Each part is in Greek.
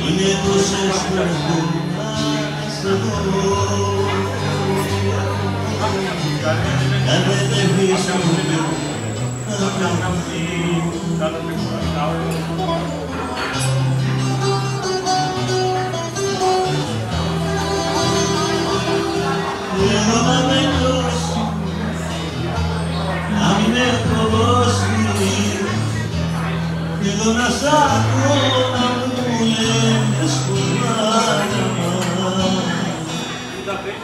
Είναι τόσες φορές κάθε δεν πίσω θέλω να με νιώσει, να μην με προβώσει, θέλω να σ' ακούω να μου λένε σκουρμάνα.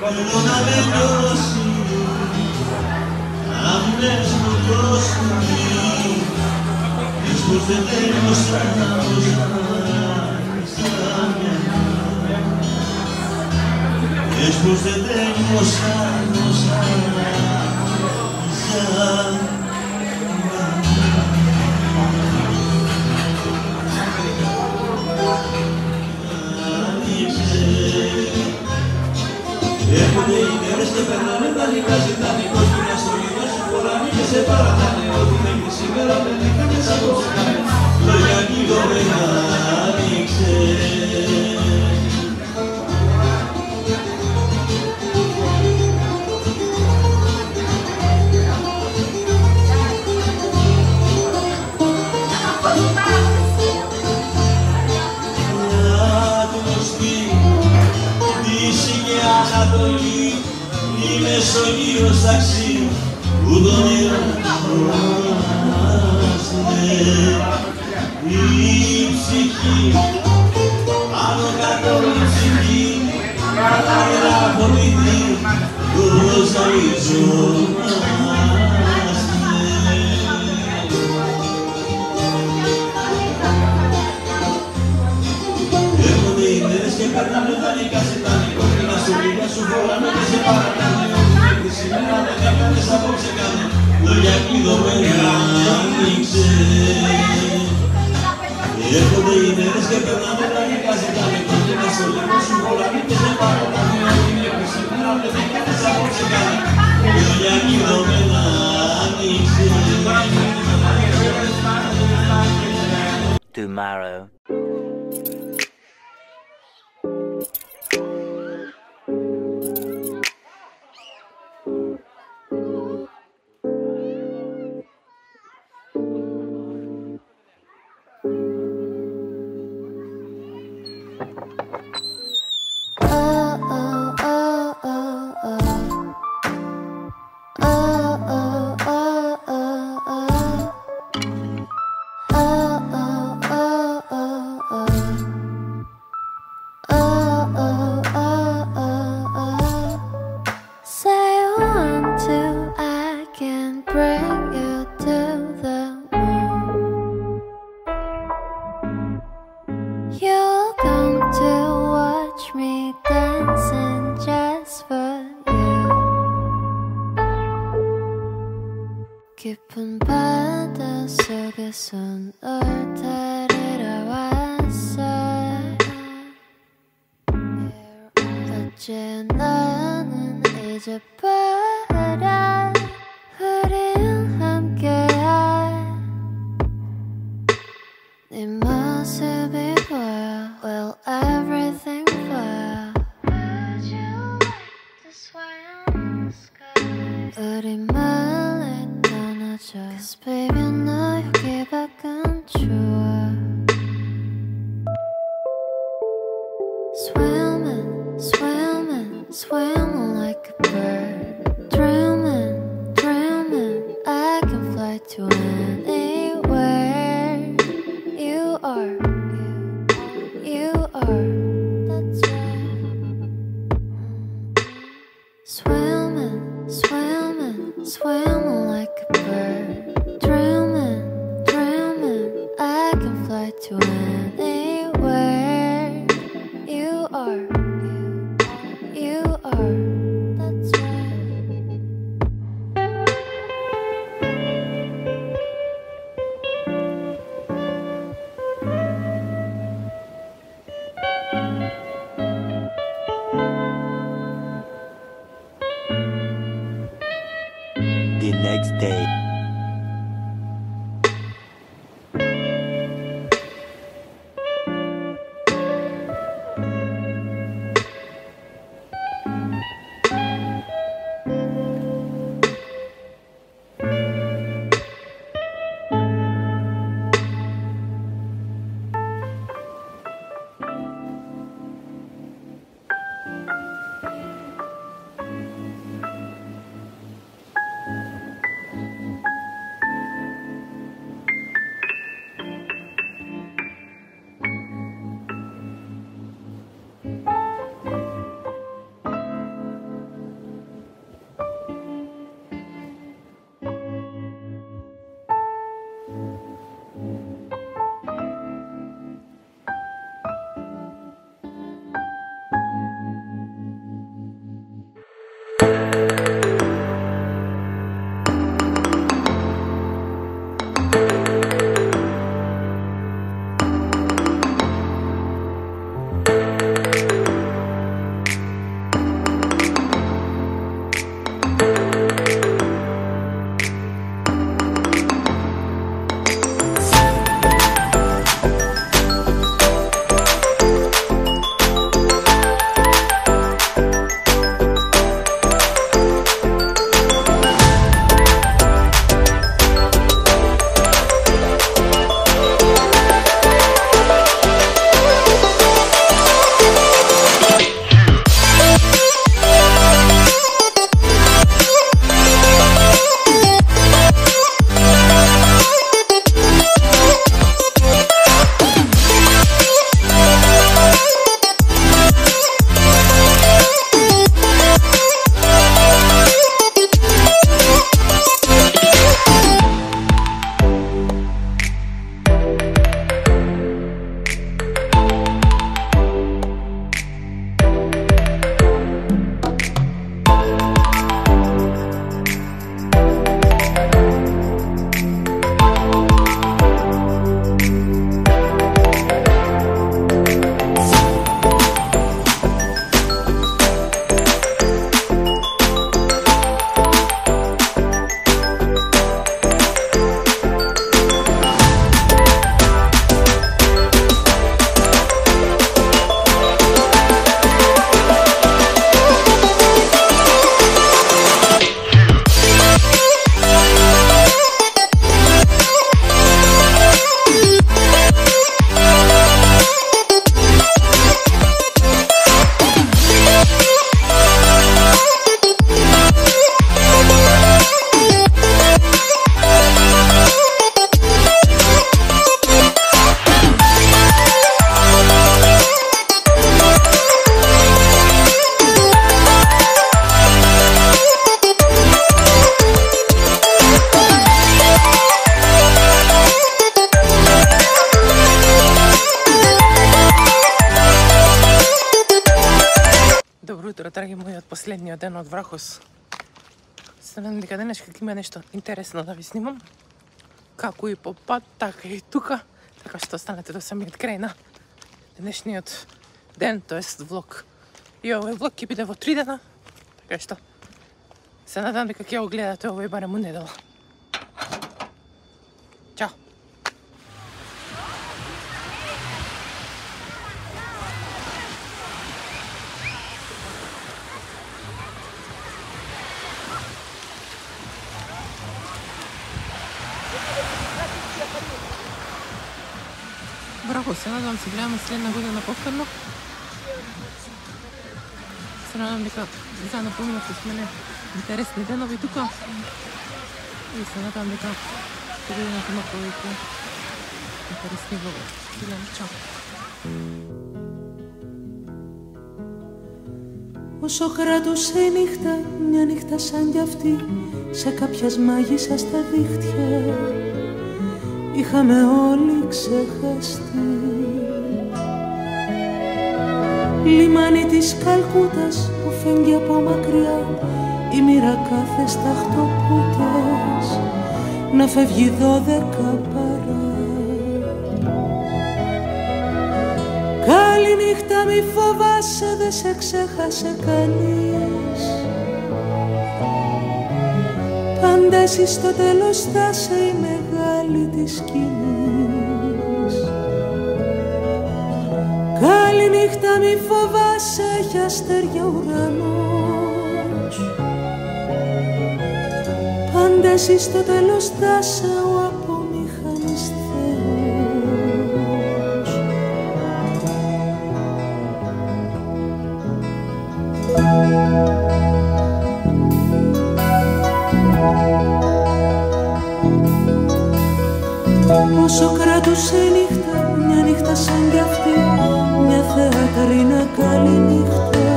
Θέλω να με νιώσει, να μην με σκοτώσει, τις πως δεν τέλειωσα σαν μυαλά. Πες πως δεν τέλειωσα σαν άνοιξε. Έρχονται οι μέρες και περνάνε τα νικά ζητάνε κόσκινα στο λίγο σου φοράνε και σε παρατάνε ότι μέχρι σήμερα δεν είχαμε σαν το ψεκάνε λόγια κυριωμένα άνοιξε. Ανατολή, η Μεσογείος ταξί που τον ονειραζόμαστε. Η ψυχή, πάνω κάτω η ψυχή, κατάρα από μυθί, πώς θα ριζόμαστε. Έρχονται οι μέρες και περνάνε τα νικά ζητάνε κόκκινα σου λίγα σου φοράνε και σε παρακάνε ότι μέχρι σήμερα δεν έκανες απόψε κάνε λόγια κλειδωμένα άνοιξε. Έρχονται οι μέρες και περνάνε τα νικά ζητάνε κόκκινα σου λίγα σου φοράνε και σε παρακάνε ότι μέχρι σήμερα δεν έκανες απόψε κάνε λόγια κλειδωμένα άνοιξε. Tomorrow. 깊은 바다 속에서 널 데리러 왔어. 어째 나는 잊어버려 우린 함께한 네 모습이 보여. Well, everything 보여. Would you like to swim the sky? 우리 멀리 떠나자. Cause baby 너 여기 밖은 좋아. Swimming, swimming, swimming like a bird. Dreaming, dreaming, I can fly to anywhere. You are, you are, that's right. Swimming, swimming, swimming like a bird. Dreaming, dreaming, I can fly to anywhere. You are, you are, that's right. последниот ден од Врахос. Се надам дека денес ќе има нешто интересно да ви снимам. Како и по пат, така и тука. Така што останете до самиот крај на денешниот ден, тоест влог. И овој влог ќе биде во 3 дена. Така што се надам дека ќе го гледате овој барем у недела. Чао! Браво, се надам се гледаме следна година повторно. Се надам дека заедно поминавте с мене интересни денови тука. И се надам дека до годината има повеќе интересни влогови. Гледам, чао! Όσο κράτουσε η νύχτα, μια νύχτα σαν κι αυτή, σε κάποιας μάγισσας στα δίχτυα, είχαμε όλοι ξεχαστεί. Λιμάνι της Καλκούτας που φεύγει από μακριά, η μοίρα κάθε σταχτοπούτας να φεύγει 12 παρά. Καληνύχτα, μη φοβάσαι, δε σε ξέχασε κανείς. Πάντα εσύ στο τέλος θα είσαι η μεγάλη της σκηνής. Καληνύχτα, μη φοβάσαι, έχει αστέρια ουρανός. Πάντα εσύ στο τέλος θα είσαι ο απομηχανής Θεός. Όσο κράτουσε η νύχτα, μια νύχτα σαν κι αυτή, μια θεατρίνα καλή νύχτα,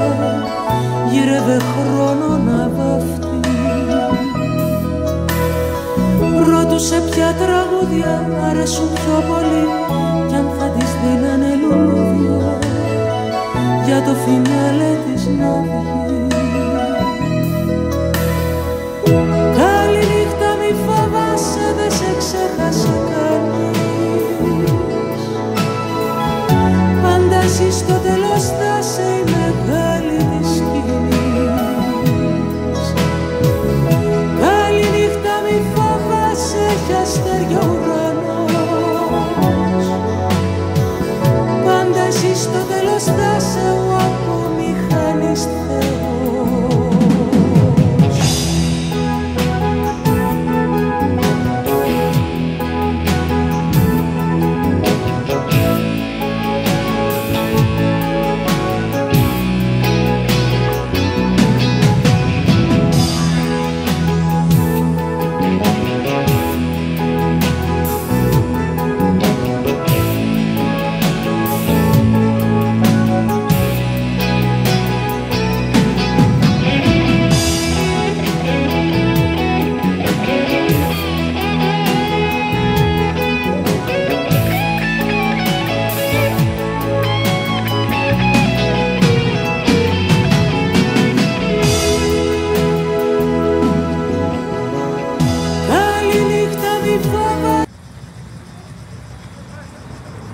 γύρευε χρόνο να βαφτεί. Ρώτουσε ποια τραγούδια αρέσουν πιο πολύ κι αν θα της δίνανε λουλούδια για το φινάλε της να βγει. Καληνύχτα, μη φοβάσαι, δε σε ξέχασε κανείς. Πάντα εσύ στο τέλος θα είσαι η μεγάλη της σκηνής. Καληνύχτα, μη φοβάσαι, έχει αστέρια ουρανός. Πάντα εσύ στο τέλος θα είσαι ο απομηχανής Θεός.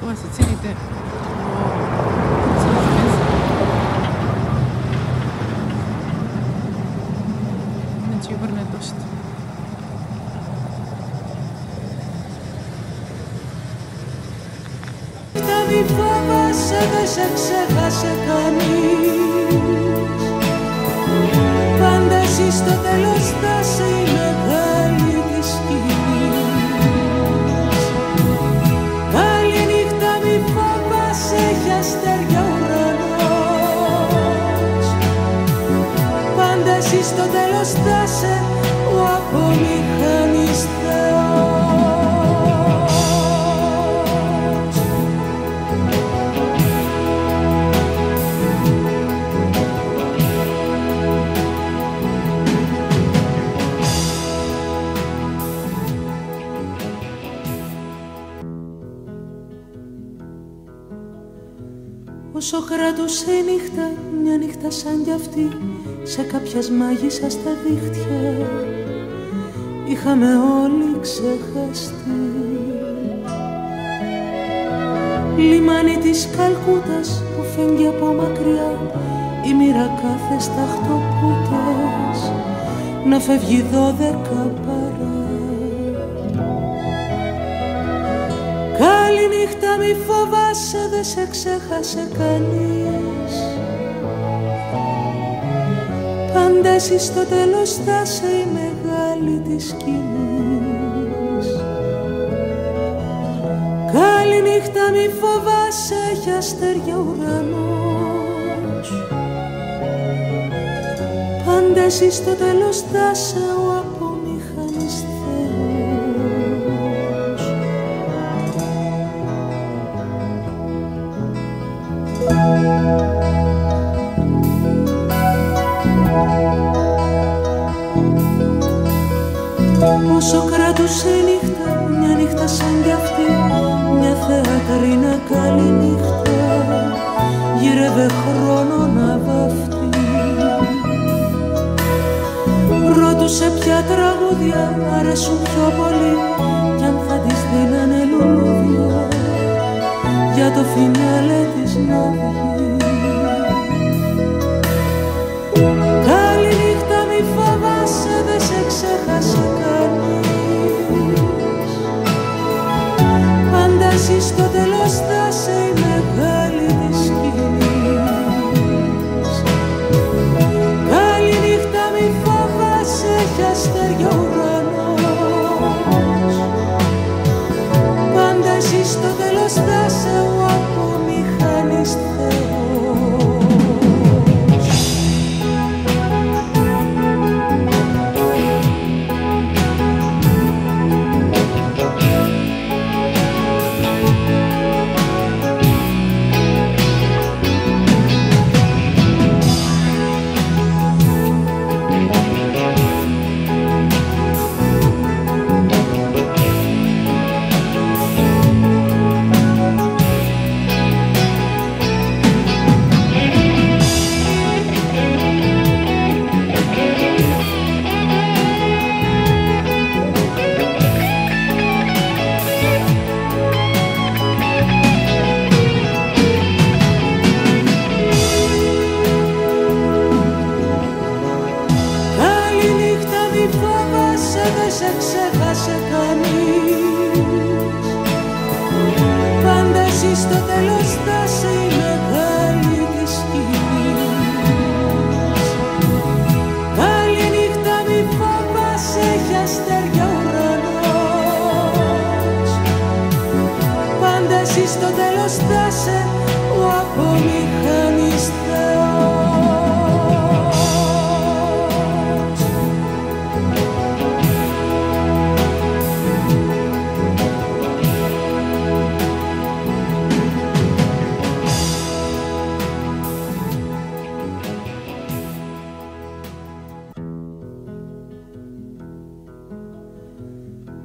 Ова се цените значи врне дошт. Μη φοβάσαι, δε σε ξέχασε κανείς. Πάντα εσύ στο τέλος θα είσαι η μεγάλη της σκηνής. Καληνύχτα, μη φοβάσαι, έχει αστέρια ουρανός. Πάντα εσύ στο τέλος θα είσαι ο απομηχανής Θεός. Όσο κράτουσε η νύχτα, μια νύχτα σαν κι αυτή, σε κάποιας μάγισσας τα δίχτυα είχαμε όλοι ξεχαστεί. Λιμάνι της Καλκούτας που φεύγει από μακριά, η μοίρα κάθε σταχτοπούτας να φεύγει 12 παρά. Καληνύχτα μη φοβάσαι, δε σε ξέχασε κανείς. Πάντα εσύ στο τέλος θα σε η μεγάλη της σκηνής. Καληνύχτα μη φοβάσαι, έχει αστέρια ουρανός. Πάντα εσύ στο τέλος θα σε ο απομηχανής Θεός. Όσο κράτουσε η νύχτα, μια νύχτα σαν κι αυτή, μια θεατρίνα καλή νύχτα, γύρευε χρόνο να βαφτεί. Ρώτουσε ποια τραγούδια αρέσουν πιο πολύ κι αν θα της δίνανε λουλούδια για το φινάλε της να βγει. Καληνύχτα μη φοβάσαι, δε σε ξέχασε κανείς. Πάντα εσύ στο τέλος θα σε η μεγάλη της σκηνής. Καληνύχτα μη φοβάσαι, έχει αστέρια ουρανός. Πάντα εσύ στο τέλος θα σε ο απομηχανής Θεός.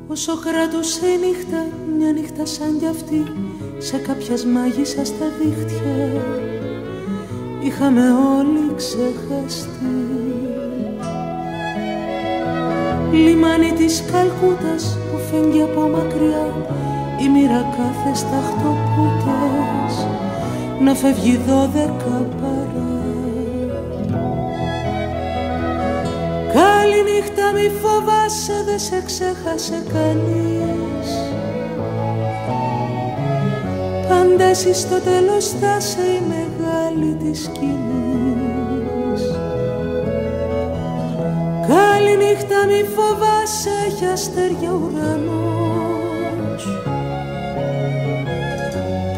Όσο κράτουσε η νύχτα, μια νύχτα σαν κι αυτή, σε κάποιας μάγισσας τα δίχτυα είχαμε όλοι ξεχαστεί. Λιμάνι της Καλκούτας που φεύγει από μακριά, η μοίρα κάθε σταχτοπούτας να φεύγει 12 παρά. Καληνύχτα μη φοβάσαι, δε σε ξέχασε κανείς. Πάντα εσύ στο τέλος θα σε η μεγάλη της σκηνής. Καληνύχτα μη φοβάσαι, έχει αστέρια ουρανός.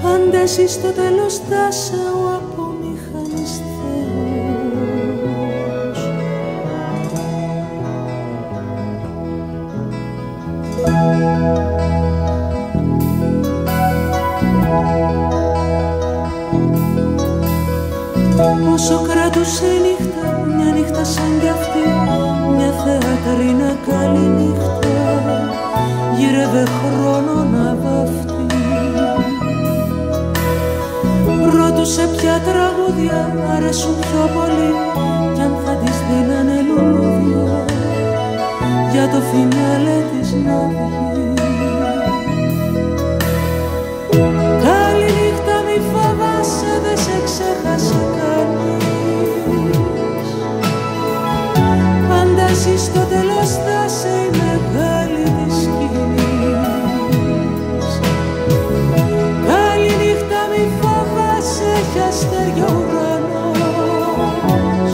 Πάντα εσύ στο τέλος θα σε ο απομηχανής Θεός. Όσο κράτουσε η νύχτα, μια νύχτα σαν κι αυτή, μια θεατρίνα καλή νύχτα, γύρευε χρόνο να βαφτεί. Ρώτουσε ποια τραγούδια αρέσουν πιο πολύ κι αν θα τις για το φινάλε της να βγει. Καληνύχτα μη φοβάσαι, δεν σε ξέχασε κανείς. Πάντα εσύ στο τέλος θα σε η μεγάλη της σκηνής. Καληνύχτα μη φοβάσαι, έχει αστέρια ουρανός.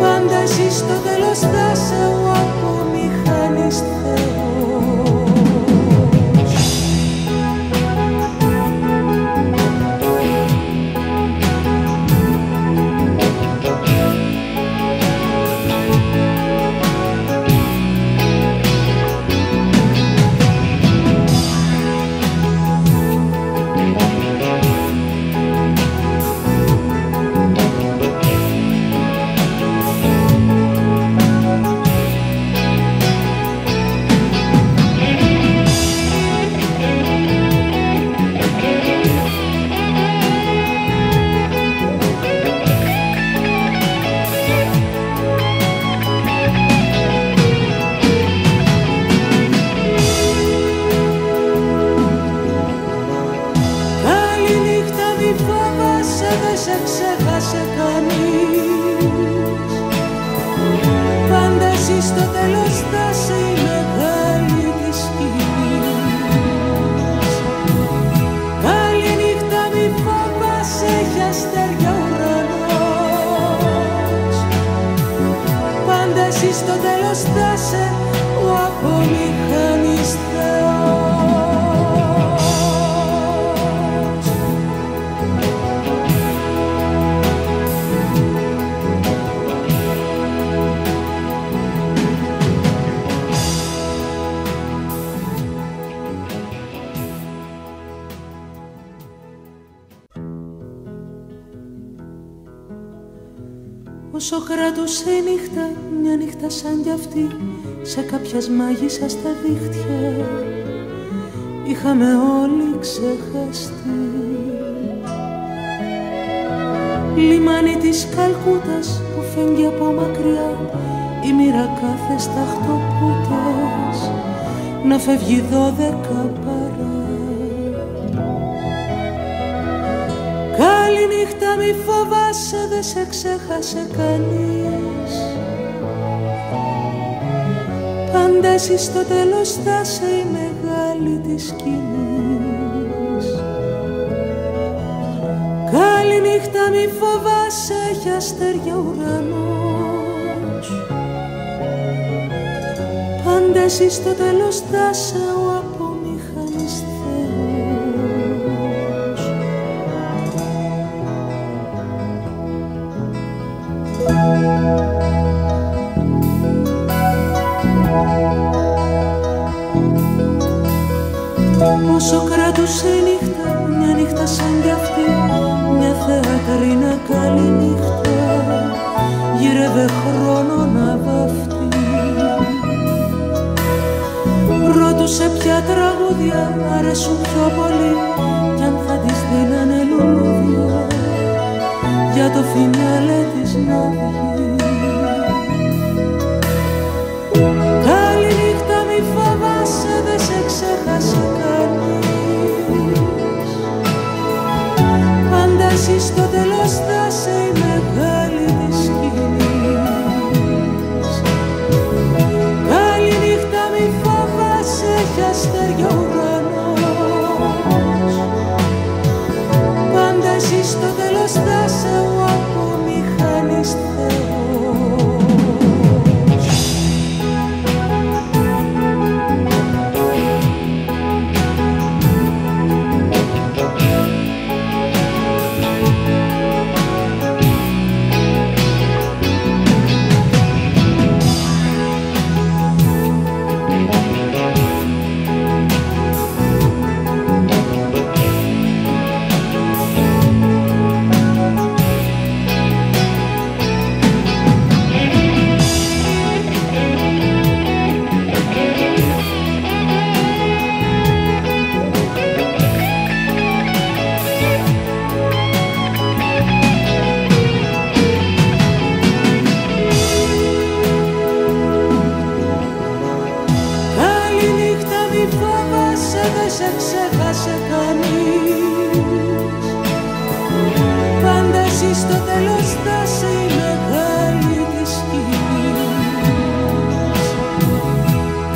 Πάντα εσύ στο τέλος θα σε ο απομηχανής Θεός. Όσο κράτουσε η νύχτα, μια νύχτα σαν κι αυτή, σε κάποιας μάγισσας στα δίχτυα είχαμε όλοι ξεχαστεί. Λιμάνι της Καλκούτας που φεύγει από μακριά, η μοίρα κάθε σταχτοπούτας να φεύγει 12 παρά. Καληνύχτα μη φοβάσαι, δεν σε ξέχασε κανείς. Πάντα εσύ στο τέλος θα σε η μεγάλη της σκηνής. Καληνύχτα μη φοβάσαι, έχει αστέρια ουρανός. Πάντα εσύ στο τέλος θα σε ο απομηχανής Θεός. Όσο κράτουσε η νύχτα, μια νύχτα σαν κι αυτή, μια θεατρίνα καλή νύχτα, γύρευε χρόνο να βαφτεί. Ρώτουσε ποια τραγούδια αρέσουν πιο πολύ κι αν θα της δίνανε λουλούδια για το φινάλε της να βγει. Καληνύχτα μη φοβάσαι, δεν σε ξέχασε κανείς. Πάντα εσύ στο τέλος θα σε η μεγάλη της σκηνής. Καληνύχτα μη φοβάσαι, έχει αστέρια ουρανός. Πάντα εσύ στο τέλος θα σε ο απομηχανής Θεός. φοβάσαι, δεν σε ξέχασε κανείς. Πάντα εσύ στο τέλος θα είσαι η μεγάλη της σκηνής.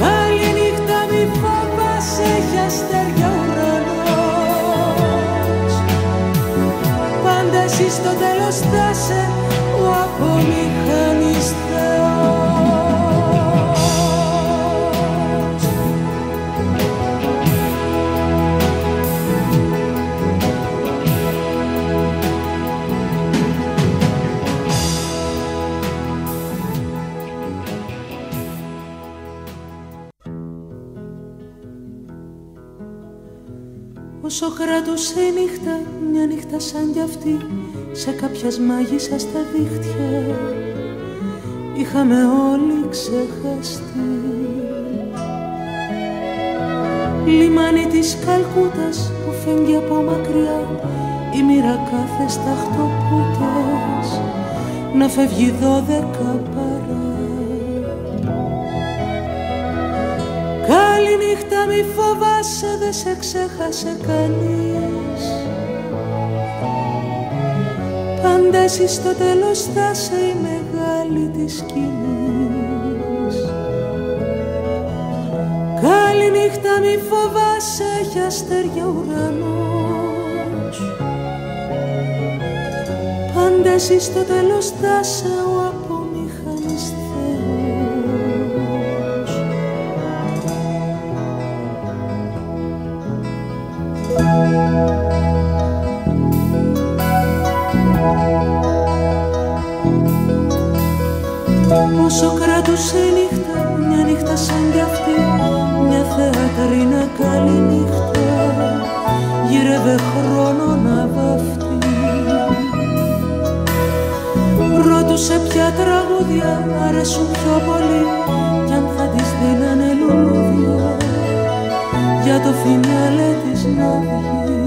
Καλή νύχτα, μη φοβάσαι, έχει αστέρια ουρανός. Πάντα εσύ στο τέλος θα είσαι ο απομηχανής Θεός. Όσο κράτουσε η νύχτα, μια νύχτα σαν κι αυτή, σε κάποιας μάγισσας τα δίχτυα είχαμε όλοι ξεχαστεί. Λιμάνι της Καλκούτας που φεύγει από μακριά, η μοίρα κάθε σταχτοπούτας να φεύγει 12 παρά. Καλή νύχτα, μη φοβάσαι, δεν σε ξέχασε κανείς. Πάντα εσύ στο τέλος θα είσαι η μεγάλη της σκηνής. Καλή νύχτα, μη φοβάσαι, έχει αστέρια ουρανός. Πάντα εσύ στο τέλος θα είσαι ο απομηχανής Θεός. Όσο κράτουσε η νύχτα, μια νύχτα σαν κι αυτή, μια θεατρίνα καλή νύχτα, γύρευε χρόνο να βαφτεί. Ρώτουσε ποια τραγούδια αρέσουν πιο πολύ κι αν θα της δίνανε λουλούδια για το φινάλε της να βγει.